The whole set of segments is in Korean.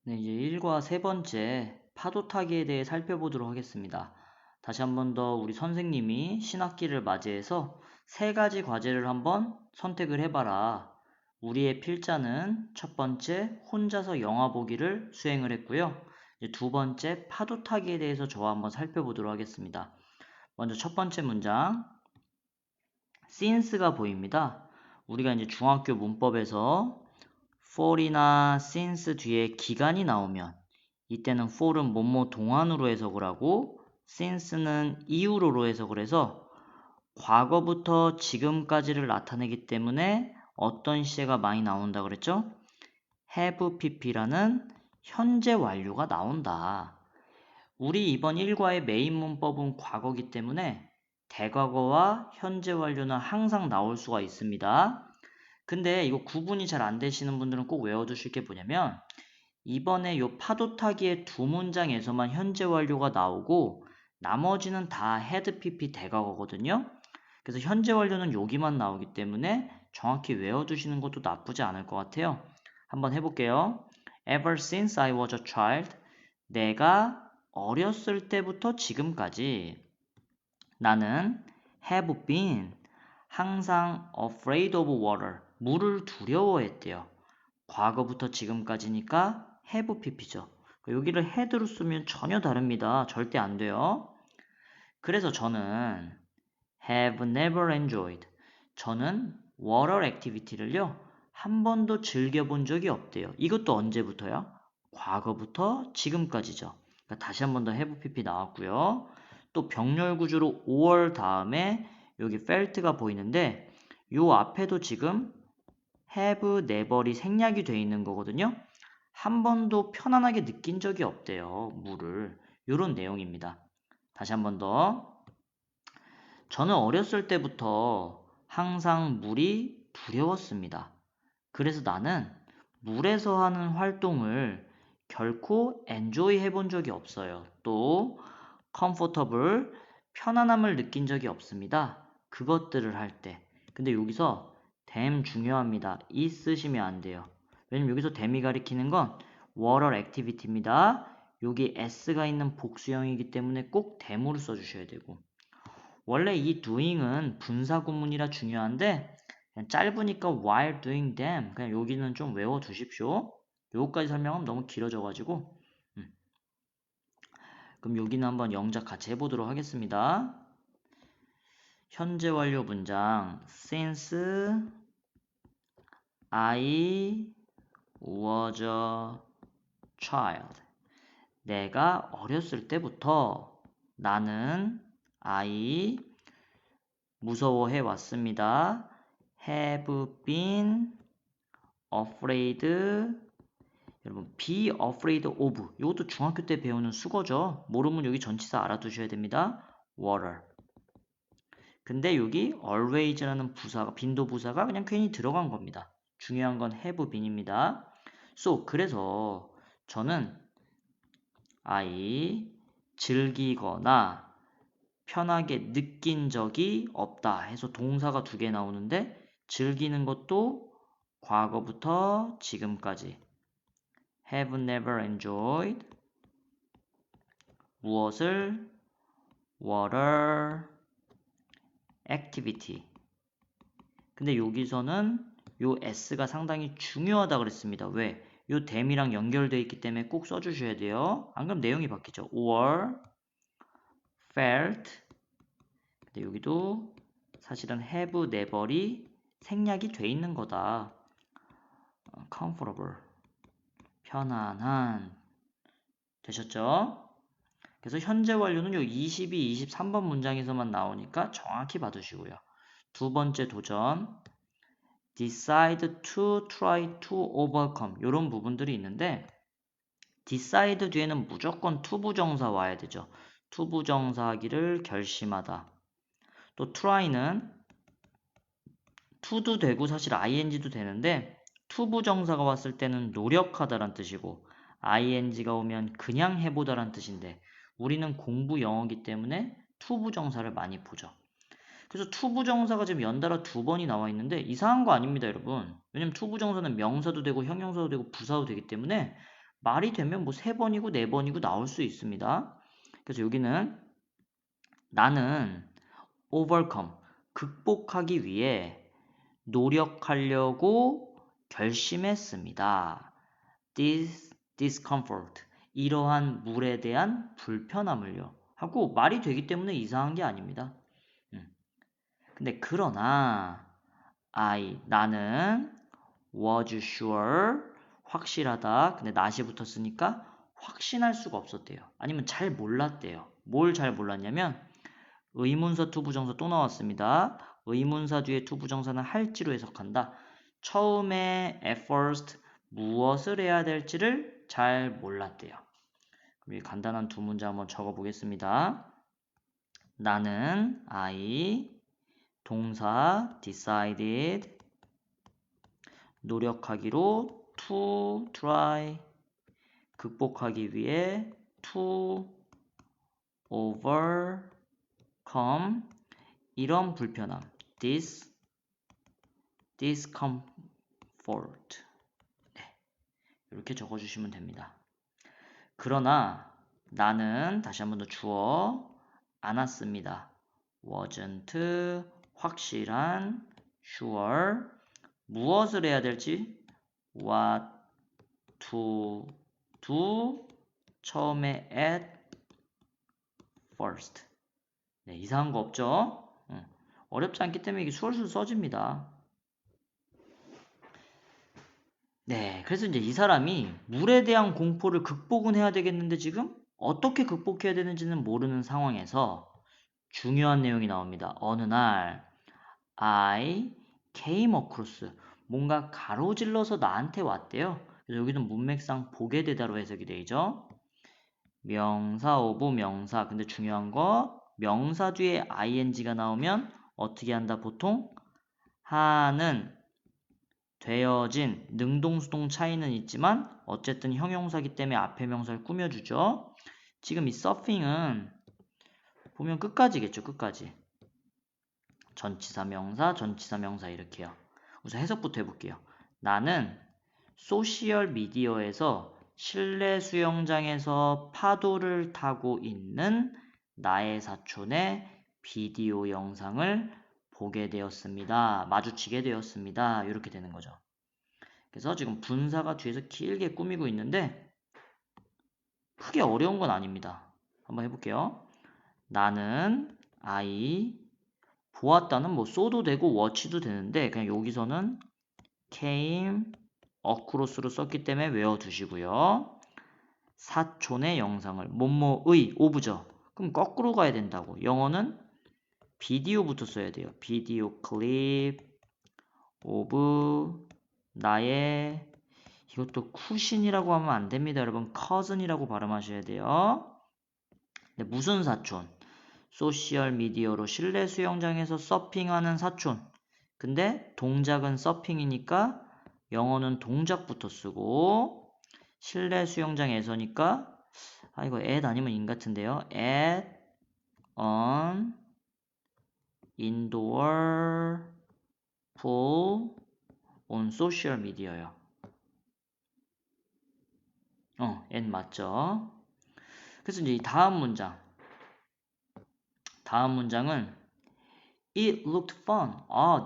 네, 이제 1과 세 번째 파도 타기에 대해 살펴보도록 하겠습니다. 다시 한 번 더 우리 선생님이 신학기를 맞이해서 세 가지 과제를 한번 선택을 해봐라. 우리의 필자는 첫 번째 혼자서 영화 보기를 수행을 했고요. 이제 두 번째 파도 타기에 대해서 저와 한번 살펴보도록 하겠습니다. 먼저 첫 번째 문장, since가 보입니다. 우리가 이제 중학교 문법에서 for이나 since 뒤에 기간이 나오면 이때는 for은 뭐뭐 동안으로 해석을 하고 since는 이후로로 해석을 해서 과거부터 지금까지를 나타내기 때문에 어떤 시제가 많이 나온다 그랬죠? have pp라는 현재 완료가 나온다. 우리 이번 1과의 메인 문법은 과거기 때문에 대과거와 현재 완료는 항상 나올 수가 있습니다. 근데 이거 구분이 잘 안 되시는 분들은 꼭 외워두실 게 뭐냐면 이번에 요 파도 타기의 두 문장에서만 현재 완료가 나오고 나머지는 다 had pp 대과거거든요. 그래서 현재 완료는 여기만 나오기 때문에 정확히 외워두시는 것도 나쁘지 않을 것 같아요. 한번 해볼게요. Ever since I was a child, 내가 어렸을 때부터 지금까지 나는 have been 항상 afraid of water, 물을 두려워했대요. 과거부터 지금까지니까 have pp죠. 여기를 had로 쓰면 전혀 다릅니다. 절대 안 돼요. 그래서 저는 have never enjoyed. 저는 water activity를요. 한 번도 즐겨본 적이 없대요. 이것도 언제부터요? 과거부터 지금까지죠. 그러니까 다시 한 번 더 have pp 나왔고요. 또 병렬 구조로 5월 다음에 여기 felt가 보이는데 요 앞에도 지금 have never이 생략이 되어 있는 거거든요. 한 번도 편안하게 느낀 적이 없대요. 물을. 요런 내용입니다. 다시 한 번 더. 저는 어렸을 때부터 항상 물이 두려웠습니다. 그래서 나는 물에서 하는 활동을 결코 enjoy 해본 적이 없어요. 또 comfortable, 편안함을 느낀 적이 없습니다. 그것들을 할 때. 근데 여기서 damn 중요합니다. 이 쓰시면 안 돼요. 왜냐면 여기서 dam이 가리키는 건 water activity입니다. 여기 s가 있는 복수형이기 때문에 꼭 dam으로 써주셔야 되고 원래 이 doing은 분사 구문이라 중요한데 그냥 짧으니까 while doing them 그냥 여기는 좀 외워두십시오. 요거까지 설명하면 너무 길어져가지고 그럼 여기는 한번 영작 같이 해보도록 하겠습니다. 현재 완료 문장 since I was a child 내가 어렸을 때부터 나는 I 무서워해 왔습니다. have been afraid 여러분 be afraid of 이것도 중학교 때 배우는 수거죠. 모르면 여기 전치사 알아두셔야 됩니다. water 근데 여기 always라는 부사가 빈도부사가 그냥 괜히 들어간 겁니다. 중요한 건 have been입니다. So 그래서 저는 I 즐기거나 편하게 느낀 적이 없다 해서 동사가 두 개 나오는데 즐기는 것도 과거부터 지금까지 have never enjoyed 무엇을 water activity 근데 여기서는 요 s가 상당히 중요하다 그랬습니다. 왜? 요 dam이랑 연결되어 있기 때문에 꼭 써주셔야 돼요. 안 그럼 내용이 바뀌죠. or felt 근데 여기도 사실은 have never이 생략이 돼 있는 거다. comfortable 편안한 되셨죠? 그래서 현재 완료는 요 22, 23번 문장에서만 나오니까 정확히 봐두시고요. 두 번째 도전 decide to try to overcome 이런 부분들이 있는데 decide 뒤에는 무조건 to 부정사 와야 되죠. to 부정사 하기를 결심하다. 또 try는 to도 되고 사실 ing도 되는데 to 부정사가 왔을 때는 노력하다란 뜻이고 ing가 오면 그냥 해보다란 뜻인데 우리는 공부 영어이기 때문에 to 부정사를 많이 보죠. 그래서 to 부정사가 지금 연달아 두 번이 나와 있는데 이상한 거 아닙니다, 여러분. 왜냐면 to 부정사는 명사도 되고 형용사도 되고 부사도 되기 때문에 말이 되면 뭐 3번이고 4번이고 나올 수 있습니다. 그래서 여기는 나는 overcome, 극복하기 위해 노력하려고 결심했습니다. This discomfort, 이러한 물에 대한 불편함을요. 하고 말이 되기 때문에 이상한 게 아닙니다. 근데 그러나 나는 was sure, 확실하다. 근데 not이 붙었으니까 확신할 수가 없었대요. 아니면 잘 몰랐대요. 뭘 잘 몰랐냐면 의문사 투부정사 또 나왔습니다. 의문사 뒤에 투부정사는 할지로 해석한다. 처음에 at first 무엇을 해야 될지를 잘 몰랐대요. 그럼 간단한 두 문제 한번 적어보겠습니다. 나는 동사 decided 노력하기로 to try 극복하기 위해 to overcome 이런 불편함 discomfort 이렇게 적어주시면 됩니다. 그러나 나는 다시 한번 더 주어 않았습니다. wasn't 확실한 sure 무엇을 해야 될지 what to do 처음에 at first 네, 이상한 거 없죠? 어렵지 않기 때문에 이게 술술 써집니다. 네, 그래서 이제 이 사람이 물에 대한 공포를 극복은 해야 되겠는데 지금 어떻게 극복해야 되는지는 모르는 상황에서 중요한 내용이 나옵니다. 어느 날 I came across 뭔가 가로질러서 나한테 왔대요. 그래서 여기는 문맥상 보게 되다로 해석이 되죠. 명사 오브 명사. 근데 중요한 거 명사 뒤에 ing가 나오면 어떻게 한다? 보통 하는 되어진 능동수동 차이는 있지만 어쨌든 형용사기 때문에 앞에 명사를 꾸며주죠. 지금 이 서핑은 보면 끝까지겠죠. 끝까지. 전치사 명사, 전치사 명사 이렇게요. 우선 해석부터 해볼게요. 나는 소셜 미디어에서 실내 수영장에서 파도를 타고 있는 나의 사촌의 비디오 영상을 보게 되었습니다. 마주치게 되었습니다. 이렇게 되는 거죠. 그래서 지금 분사가 뒤에서 길게 꾸미고 있는데 크게 어려운 건 아닙니다. 한번 해볼게요. 나는 보았다는 뭐 쏘도 되고 watch도 되는데 그냥 여기서는 came across로 썼기 때문에 외워두시고요. 사촌의 영상을 뭐뭐의 of죠. 그럼 거꾸로 가야 된다고. 영어는 비디오부터 써야 돼요. 비디오 클립 of 나의 이것도 쿠신이라고 하면 안 됩니다. 여러분 cousin이라고 발음하셔야 돼요. 근데 무슨 사촌? 소셜 미디어로 실내 수영장에서 서핑하는 사촌. 근데 동작은 서핑이니까 영어는 동작부터 쓰고 실내 수영장에서니까 이거 at 아니면 in 같은데요. at an indoor pool on social media요. at 맞죠? 그래서 이제 이 다음 문장은 It looked fun.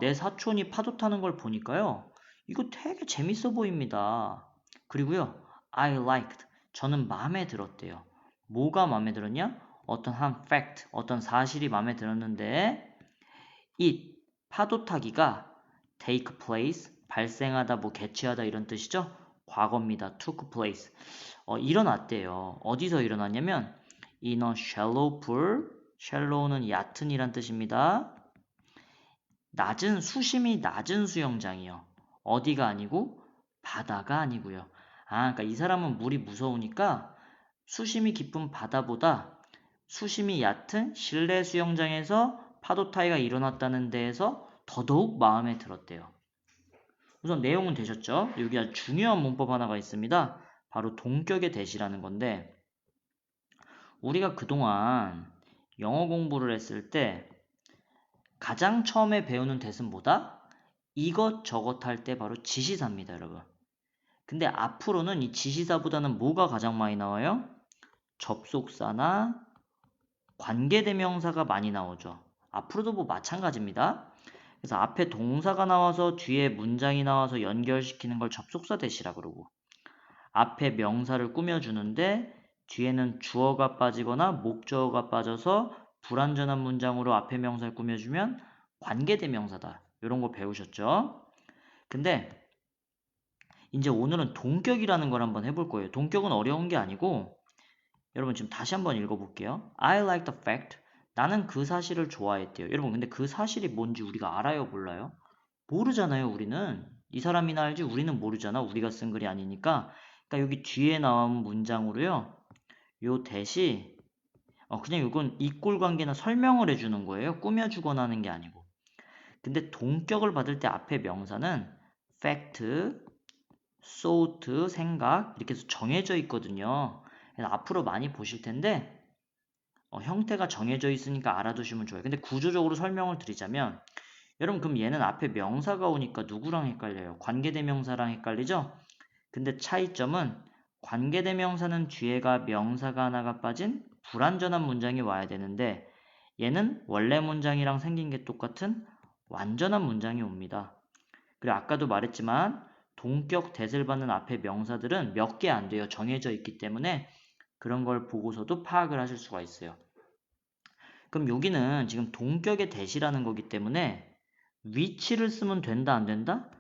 내 사촌이 파도 타는 걸 보니까요. 이거 되게 재밌어 보입니다. 그리고요. I liked. 저는 마음에 들었대요. 뭐가 마음에 들었냐? 어떤 한 fact, 어떤 사실이 마음에 들었는데 it, 파도 타기가 take place, 발생하다, 뭐 개최하다 이런 뜻이죠? 과거입니다. took place. 일어났대요. 어디서 일어났냐면 in a shallow pool. shallow는 얕은이란 뜻입니다. 수심이 낮은 수영장이요. 어디가 아니고 바다가 아니고요. 그러니까 이 사람은 물이 무서우니까 수심이 깊은 바다보다 수심이 얕은 실내 수영장에서 파도 타기가 일어났다는 데에서 더더욱 마음에 들었대요. 우선 내용은 되셨죠? 여기 아주 중요한 문법 하나가 있습니다. 바로 동격의 대시라는 건데 우리가 그동안 영어 공부를 했을 때 가장 처음에 배우는 대은 뭐다? 이것저것 할 때 바로 지시사입니다, 여러분. 근데 앞으로는 이 지시사보다는 뭐가 가장 많이 나와요? 접속사나 관계대명사가 많이 나오죠. 앞으로도 뭐 마찬가지입니다. 그래서 앞에 동사가 나와서 뒤에 문장이 나와서 연결시키는 걸 접속사 대시라 그러고, 앞에 명사를 꾸며주는데 뒤에는 주어가 빠지거나 목적어가 빠져서 불완전한 문장으로 앞에 명사를 꾸며주면 관계대명사다. 이런 거 배우셨죠? 근데 이제 오늘은 동격이라는 걸 한번 해볼 거예요. 동격은 어려운 게 아니고, 여러분 지금 다시 한번 읽어볼게요. I like the fact. 나는 그 사실을 좋아했대요. 여러분 근데 그 사실이 뭔지 우리가 알아요, 몰라요? 모르잖아요, 우리는. 이 사람이나 알지 우리는 모르잖아. 우리가 쓴 글이 아니니까. 그러니까 여기 뒤에 나온 문장으로요. 요 대시 그냥 이건 이꼴 관계나 설명을 해주는 거예요. 꾸며주거나 하는 게 아니고. 근데 동격을 받을 때 앞에 명사는 fact, thought, 생각 이렇게 해서 정해져 있거든요. 그래서 앞으로 많이 보실 텐데 형태가 정해져 있으니까 알아두시면 좋아요. 근데 구조적으로 설명을 드리자면 여러분 그럼 얘는 앞에 명사가 오니까 누구랑 헷갈려요? 관계대명사랑 헷갈리죠? 근데 차이점은 관계대명사는 뒤에가 명사가 하나가 빠진 불완전한 문장이 와야 되는데 얘는 원래 문장이랑 생긴 게 똑같은 완전한 문장이 옵니다. 그리고 아까도 말했지만 동격 대를 받는 앞에 명사들은 몇 개 안 돼요. 정해져 있기 때문에 그런 걸 보고서도 파악을 하실 수가 있어요. 그럼 여기는 지금 동격의 대시라는 거기 때문에 위치를 쓰면 된다 안 된다?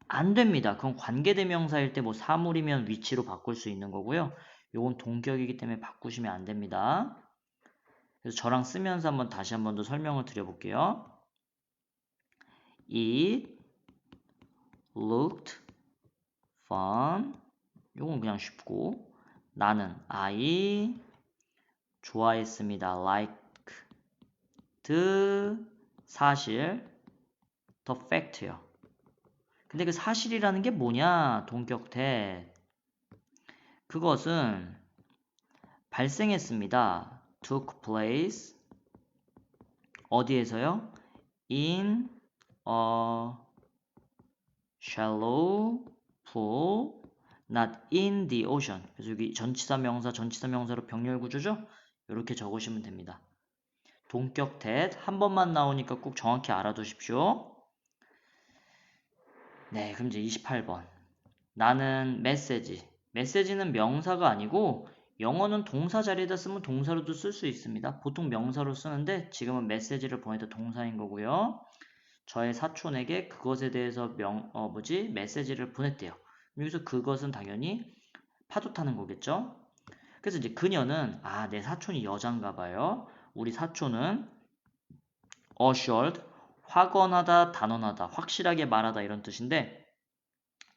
안 됩니다. 그건 관계대명사일 때 뭐 사물이면 위치로 바꿀 수 있는 거고요. 요건 동격이기 때문에 바꾸시면 안 됩니다. 그래서 저랑 쓰면서 한번 다시 한번 더 설명을 드려볼게요. It looked fun. 요건 그냥 쉽고 나는 I 좋아했습니다. liked 사실 the fact요. 근데 그 사실이라는 게 뭐냐? 동격태. 그것은 발생했습니다. took place 어디에서요? in a shallow pool not in the ocean. 그래서 여기 전치사 명사로 병렬 구조죠? 이렇게 적으시면 됩니다. 동격 that 한 번만 나오니까 꼭 정확히 알아두십시오. 네, 그럼 이제 28번. 나는 메시지는 명사가 아니고 영어는 동사 자리에다 쓰면 동사로도 쓸 수 있습니다. 보통 명사로 쓰는데 지금은 메시지를 보내다 동사인 거고요. 저의 사촌에게 그것에 대해서 메시지를 보냈대요. 여기서 그것은 당연히 파도 타는 거겠죠. 그래서 이제 그녀는 내 사촌이 여잔가 봐요. 우리 사촌은 assured 확언하다, 단언하다, 확실하게 말하다 이런 뜻인데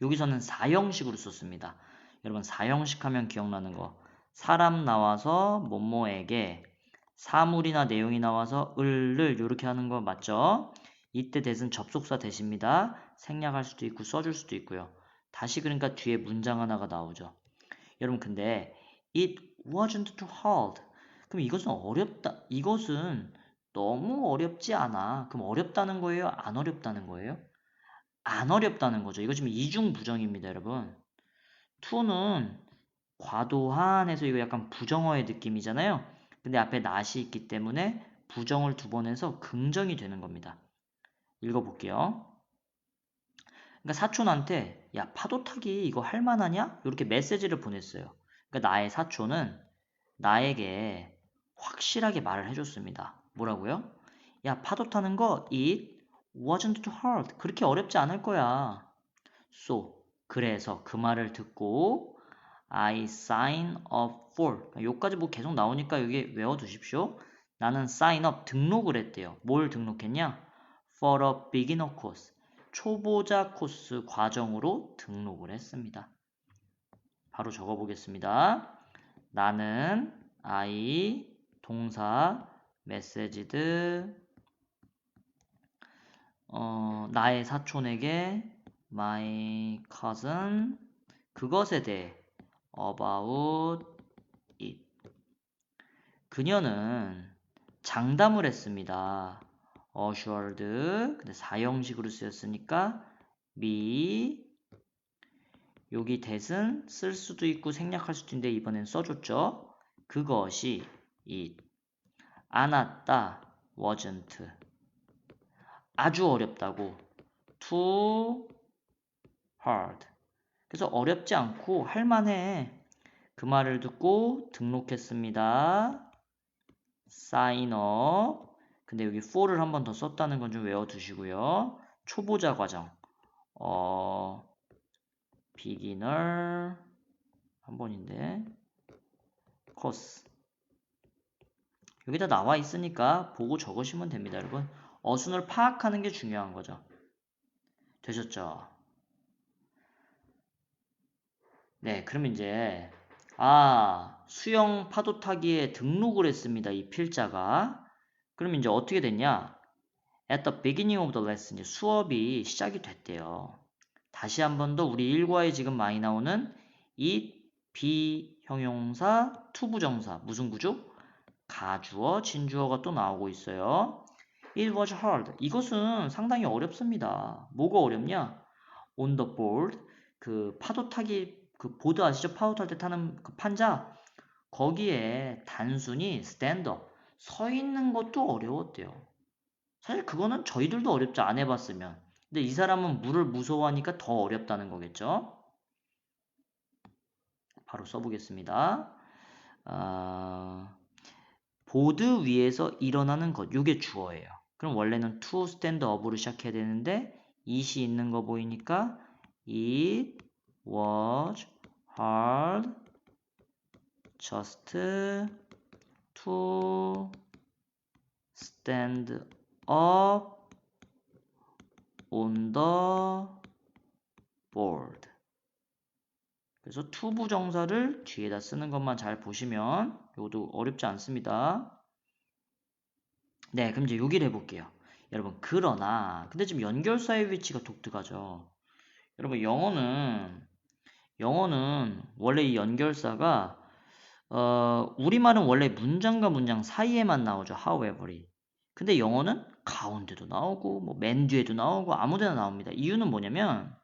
여기서는 사형식으로 썼습니다. 여러분 사형식 하면 기억나는 거 사람 나와서 뭐뭐에게 사물이나 내용이 나와서 을을 이렇게 하는 거 맞죠? 이때 that은 접속사 대시입니다. 생략할 수도 있고 써줄 수도 있고요. 다시 그러니까 뒤에 문장 하나가 나오죠. 여러분 근데 it wasn't too hard. 그럼 이것은 어렵다. 이것은 너무 어렵지 않아. 그럼 어렵다는 거예요? 안 어렵다는 거예요? 안 어렵다는 거죠. 이거 지금 이중 부정입니다, 여러분. to는 과도한에서 이거 약간 부정어의 느낌이잖아요. 근데 앞에 not이 있기 때문에 부정을 두 번 해서 긍정이 되는 겁니다. 읽어볼게요. 그러니까 사촌한테 야 파도 타기 이거 할 만하냐? 이렇게 메시지를 보냈어요. 그러니까 나의 사촌은 나에게 확실하게 말을 해줬습니다. 뭐라고요? 야 파도 타는 거 it wasn't too hard. 그렇게 어렵지 않을 거야. So 그래서 그 말을 듣고 I sign up for 여기까지 뭐 계속 나오니까 여기 외워두십시오. 나는 sign up 등록을 했대요. 뭘 등록했냐? For a beginner course 초보자 코스 과정으로 등록을 했습니다. 바로 적어보겠습니다. 나는 I 동사 메시지드 나의 사촌에게 my cousin 그것에 대해 about it 그녀는 장담을 했습니다. assured 근데 사형식으로 쓰였으니까 me 여기 that은 쓸 수도 있고 생략할 수도 있는데 이번엔 써줬죠. 그것이 it. 안 왔다. wasn't. 아주 어렵다고. too hard. 그래서 어렵지 않고 할만해. 그 말을 듣고 등록했습니다. sign up. 근데 여기 for를 한 번 더 썼다는 건 좀 외워두시고요. 초보자 과정. beginner 한 번인데 course. 여기다 나와 있으니까 보고 적으시면 됩니다, 여러분. 어순을 파악하는 게 중요한 거죠. 되셨죠? 네, 그럼 이제 수영 파도 타기에 등록을 했습니다. 이 필자가. 그럼 이제 어떻게 됐냐? At the beginning of the lesson, 이제 수업이 시작이 됐대요. 다시 한 번 더 우리 일과에 지금 많이 나오는 it, be, 형용사, to 부정사. 무슨 구조? 가주어, 진주어가 또 나오고 있어요. It was hard. 이것은 상당히 어렵습니다. 뭐가 어렵냐? On the board, 그 파도 타기, 그 보드 아시죠? 파도 탈 때 타는 그 판자. 거기에 단순히 stand up, 서 있는 것도 어려웠대요. 사실 그거는 저희들도 어렵지 안 해봤으면. 근데 이 사람은 물을 무서워하니까 더 어렵다는 거겠죠? 바로 써보겠습니다. 보드 위에서 일어나는 것, 이게 주어예요. 그럼 원래는 to stand up으로 시작해야 되는데 it이 있는 거 보이니까 it was hard just to stand up on the board. 그래서 to 부정사를 뒤에다 쓰는 것만 잘 보시면 이것도 어렵지 않습니다. 네, 그럼 이제 여기를 해볼게요. 여러분, 그러나 근데 지금 연결사의 위치가 독특하죠. 여러분, 영어는 원래 이 연결사가 우리말은 원래 문장과 문장 사이에만 나오죠. however이. 근데 영어는 가운데도 나오고 뭐 맨 뒤에도 나오고 아무데나 나옵니다. 이유는 뭐냐면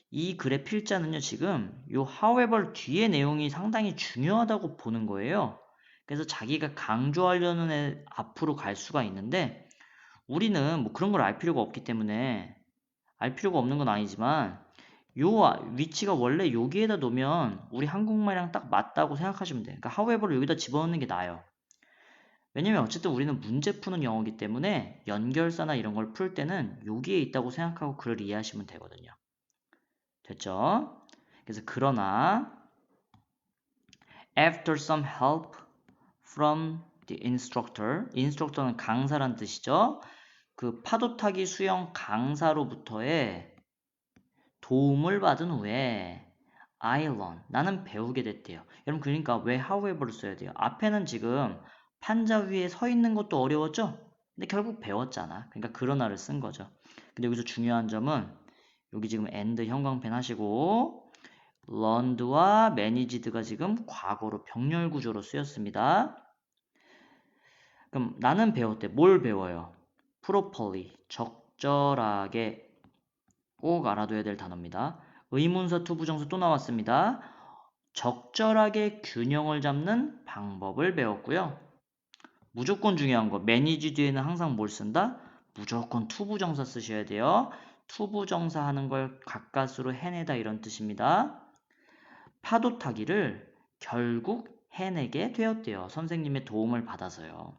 이 글의 필자는요, 지금 요 however 뒤에 내용이 상당히 중요하다고 보는 거예요. 그래서 자기가 강조하려는 애 앞으로 갈 수가 있는데 우리는 뭐 그런 걸 알 필요가 없기 때문에 알 필요가 없는 건 아니지만 요 위치가 원래 여기에다 놓으면 우리 한국말이랑 딱 맞다고 생각하시면 돼요. 그러니까 however를 여기다 집어넣는 게 나아요. 왜냐면 어쨌든 우리는 문제 푸는 영어이기 때문에 연결사나 이런 걸 풀 때는 여기에 있다고 생각하고 글을 이해하시면 되거든요. 됐죠? 그래서 그러나 after some help from the instructor, instructor는 강사란 뜻이죠. 그 파도타기 수영 강사로부터의 도움을 받은 후에 I learn, 나는 배우게 됐대요. 여러분 그러니까 왜 however를 써야 돼요? 앞에는 지금 판자 위에 서 있는 것도 어려웠죠? 근데 결국 배웠잖아. 그러니까 그러나를 쓴 거죠. 근데 여기서 중요한 점은 여기 지금 and 형광펜 하시고 learned와 managed가 지금 과거로 병렬 구조로 쓰였습니다. 그럼 나는 배웠대. 뭘 배워요? properly, 적절하게 꼭 알아둬야 될 단어입니다. 의문사 to 부정사 또 나왔습니다. 적절하게 균형을 잡는 방법을 배웠고요. 무조건 중요한 거 manage 뒤에는 항상 뭘 쓴다? 무조건 to 부정사 쓰셔야 돼요. to 부정사 하는 걸 가까스로 해내다 이런 뜻입니다. 파도 타기를 결국 해내게 되었대요. 선생님의 도움을 받아서요.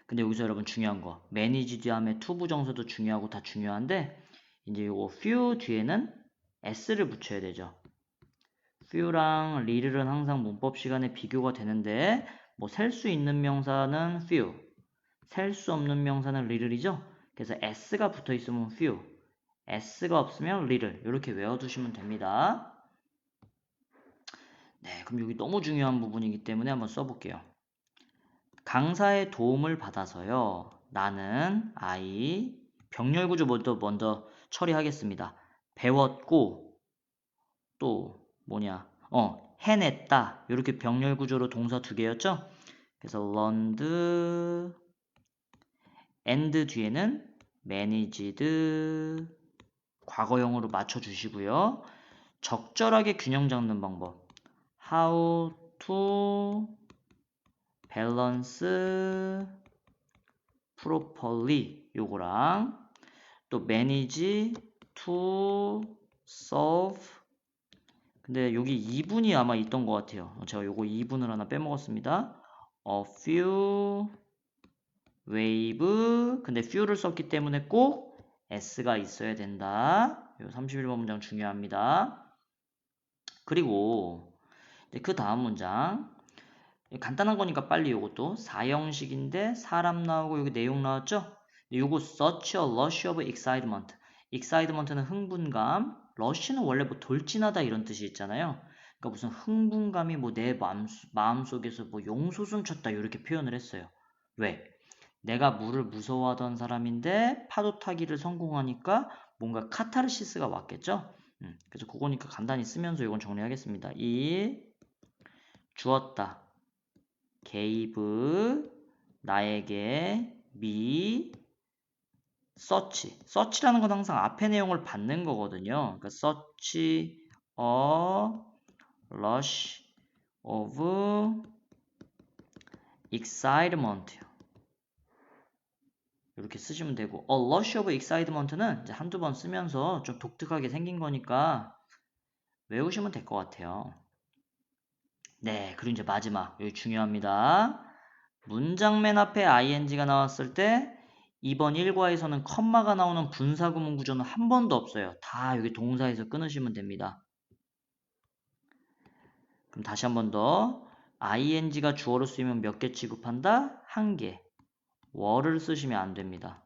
근데 여기서 여러분 중요한 거 manage 뒤에 to 부정사도 중요하고 다 중요한데 이제 요거 few 뒤에는 s를 붙여야 되죠. few랑 little은 항상 문법 시간에 비교가 되는데 뭐 셀 수 있는 명사는 few, 셀 수 없는 명사는 little이죠. 그래서 s가 붙어 있으면 few, s가 없으면 little 이렇게 외워두시면 됩니다. 네, 그럼 여기 너무 중요한 부분이기 때문에 한번 써볼게요. 강사의 도움을 받아서요. 나는 I 병렬 구조 먼저 처리하겠습니다. 배웠고 또 뭐냐? 해냈다. 이렇게 병렬 구조로 동사 두 개였죠? 그래서 learned and 뒤에는 managed 과거형으로 맞춰 주시고요. 적절하게 균형 잡는 방법. How to balance properly 요거랑 또 manage to solve 근데 여기 2분이 아마 있던 것 같아요. 제가 요거 2분을 하나 빼먹었습니다. A few wave 근데 few를 썼기 때문에 꼭 s가 있어야 된다. 요 31번 문장 중요합니다. 그리고 그 다음 문장 간단한 거니까 빨리 요것도 4형식인데 사람 나오고 여기 내용 나왔죠? 요거 such a rush of excitement. excitement는 흥분감, rush는 원래 뭐 돌진하다 이런 뜻이 있잖아요. 그러니까 무슨 흥분감이 뭐 내 마음속에서 뭐 용솟음 쳤다 이렇게 표현을 했어요. 왜? 내가 물을 무서워하던 사람인데 파도 타기를 성공하니까 뭔가 카타르시스가 왔겠죠? 그래서 그거니까 간단히 쓰면서 이건 정리하겠습니다. 주었다. gave 나에게 me search라는 건 항상 앞에 내용을 받는 거거든요. 그러니까 search a rush of excitement 이렇게 쓰시면 되고 a rush of excitement는 이제 한두 번 쓰면서 좀 독특하게 생긴 거니까 외우시면 될 것 같아요. 네, 그리고 이제 마지막 여기 중요합니다. 문장 맨 앞에 ing가 나왔을 때 이번 1과에서는 컴마가 나오는 분사구문 구조는 한 번도 없어요. 다 여기 동사에서 끊으시면 됩니다. 그럼 다시 한 번 더. ing가 주어로 쓰이면 몇 개 취급한다? 한 개. were 쓰시면 안 됩니다.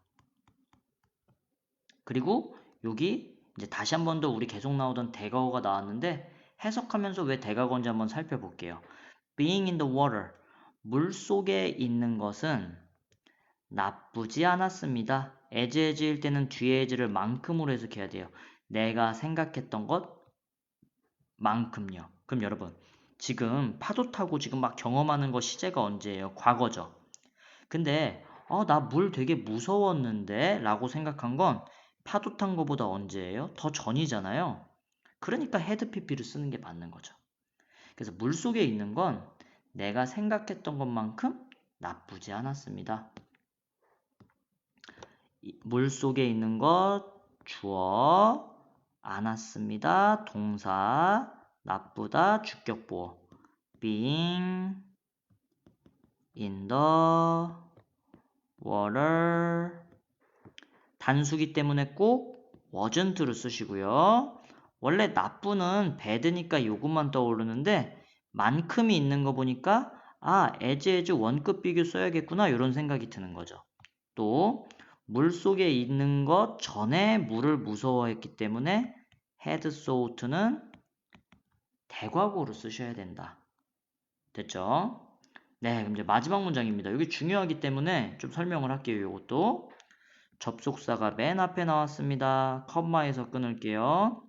그리고 여기 이제 다시 한 번 더 우리 계속 나오던 대과거가 나왔는데 해석하면서 왜 대과거인지 한번 살펴볼게요. Being in the water. 물 속에 있는 것은 나쁘지 않았습니다. as일 때는 뒤에 as를 만큼으로 해석해야 돼요. 내가 생각했던 것만큼요. 그럼 여러분 지금 파도 타고 지금 막 경험하는 거 시제가 언제예요? 과거죠. 근데 나 물 되게 무서웠는데 라고 생각한 건 파도 탄 거보다 언제예요? 더 전이잖아요. 그러니까 had pp를 쓰는 게 맞는 거죠. 그래서 물 속에 있는 건 내가 생각했던 것만큼 나쁘지 않았습니다. 물 속에 있는 것 주어 않았습니다. 동사 나쁘다 주격보어 being in the water 단수기 때문에 꼭 wasn't를 쓰시고요. 원래 나쁘는 bad니까 요것만 떠오르는데 만큼이 있는 거 보니까 as 원급 비교 써야겠구나 이런 생각이 드는 거죠. 또 물속에 있는 것 전에 물을 무서워했기 때문에 had thought는 대과거로 쓰셔야 된다. 됐죠? 네, 그럼 이제 마지막 문장입니다. 여기 중요하기 때문에 좀 설명을 할게요. 이것도 접속사가 맨 앞에 나왔습니다. 컴마에서 끊을게요.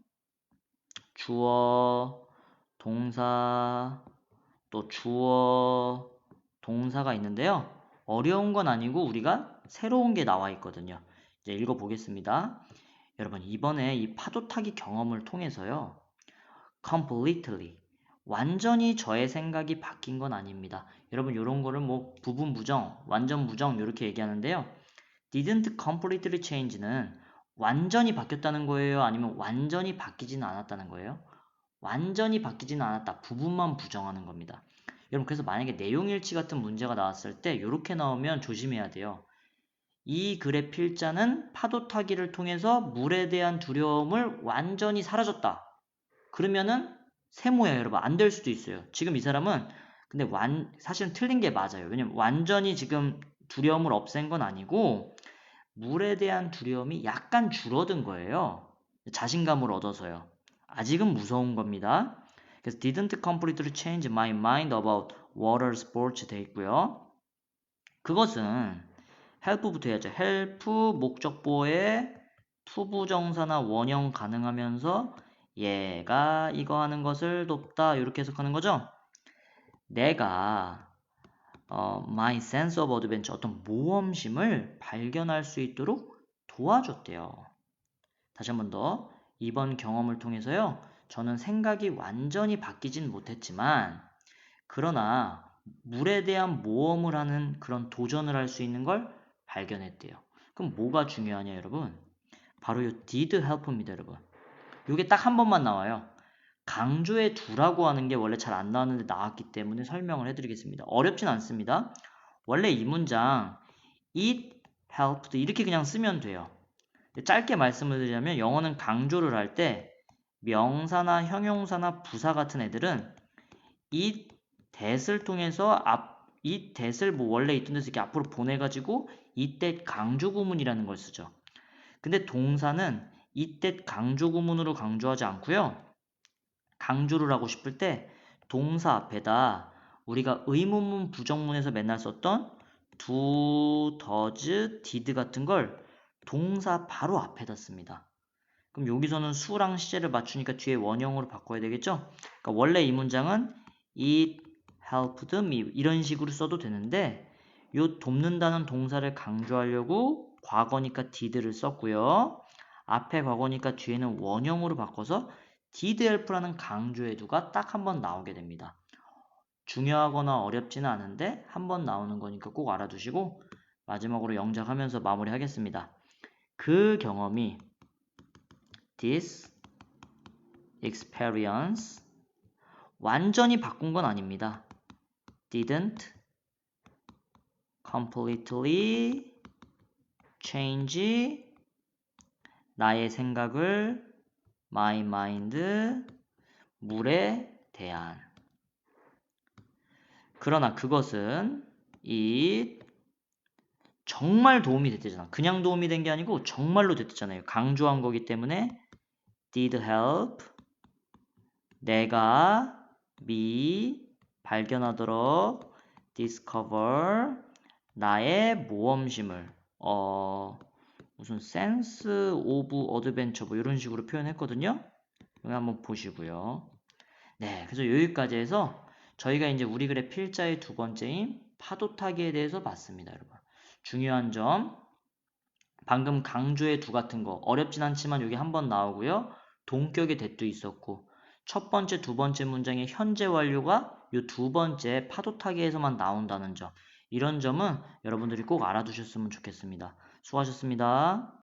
주어, 동사, 또 주어, 동사가 있는데요. 어려운 건 아니고 우리가 새로운 게 나와 있거든요. 이제 읽어보겠습니다. 여러분 이번에 이 파도 타기 경험을 통해서요. completely 완전히 저의 생각이 바뀐 건 아닙니다. 여러분 이런 거를 뭐 부분 부정, 완전 부정 이렇게 얘기하는데요. didn't completely change는 완전히 바뀌었다는 거예요? 아니면 완전히 바뀌지는 않았다는 거예요? 완전히 바뀌지는 않았다. 부분만 부정하는 겁니다. 여러분 그래서 만약에 내용일치 같은 문제가 나왔을 때 이렇게 나오면 조심해야 돼요. 이 글의 필자는 파도 타기를 통해서 물에 대한 두려움을 완전히 사라졌다. 그러면은 세모야 여러분 안 될 수도 있어요. 지금 이 사람은 근데 사실은 틀린 게 맞아요. 왜냐면 완전히 지금 두려움을 없앤 건 아니고 물에 대한 두려움이 약간 줄어든 거예요. 자신감을 얻어서요. 아직은 무서운 겁니다. 그래서 didn't completely change my mind about water sports 돼 있고요. 그것은 help부터 해야죠. help 목적보에 투부정사나 원형 가능하면서 얘가 이거 하는 것을 돕다 이렇게 해석하는 거죠. 내가 my sense of adventure 어떤 모험심을 발견할 수 있도록 도와줬대요. 다시 한 번 더 이번 경험을 통해서요. 저는 생각이 완전히 바뀌진 못했지만 그러나 물에 대한 모험을 하는 그런 도전을 할 수 있는 걸 발견했대요. 그럼 뭐가 중요하냐 여러분? 바로 요 did help입니다 여러분. 요게 딱 한 번만 나와요. 강조해 두라고 하는 게 원래 잘 안 나왔는데 나왔기 때문에 설명을 해드리겠습니다. 어렵진 않습니다. 원래 이 문장 it helped 이렇게 그냥 쓰면 돼요. 짧게 말씀을 드리자면 영어는 강조를 할 때 명사나 형용사나 부사 같은 애들은 it that을 통해서 it that을 뭐 원래 있던 데서 이렇게 앞으로 보내가지고 it that 강조 구문이라는 걸 쓰죠. 근데 동사는 it that 강조 구문으로 강조하지 않고요. 강조를 하고 싶을 때 동사 앞에다 우리가 의문문 부정문에서 맨날 썼던 do, does, did 같은 걸 동사 바로 앞에다 씁니다. 그럼 여기서는 수랑 시제를 맞추니까 뒤에 원형으로 바꿔야 되겠죠? 그러니까 원래 이 문장은 it helped me 이런 식으로 써도 되는데 요 돕는다는 동사를 강조하려고 과거니까 did를 썼고요. 앞에 과거니까 뒤에는 원형으로 바꿔서 did help라는 강조의 두가 딱 한 번 나오게 됩니다. 중요하거나 어렵지는 않은데 한 번 나오는 거니까 꼭 알아두시고 마지막으로 영작하면서 마무리하겠습니다. 그 경험이 this experience 완전히 바꾼 건 아닙니다. didn't completely change 나의 생각을 my mind 물에 대한 그러나 그것은 it 정말 도움이 됐잖아. 그냥 도움이 된 게 아니고 정말로 됐잖아요. 강조한 거기 때문에 did help 내가 me 발견하도록 discover 나의 모험심을 무슨 sense of adventure 뭐 이런 식으로 표현했거든요. 여기 한번 보시고요. 네, 그래서 여기까지 해서 저희가 이제 우리 글의 필자의 두 번째인 파도 타기에 대해서 봤습니다, 여러분. 중요한 점 방금 강조의 두 같은 거 어렵진 않지만 여기 한번 나오고요. 동격의 that도 있었고 첫 번째, 두 번째 문장의 현재 완료가 이 두 번째 파도 타기에서만 나온다는 점 이런 점은 여러분들이 꼭 알아두셨으면 좋겠습니다. 수고하셨습니다.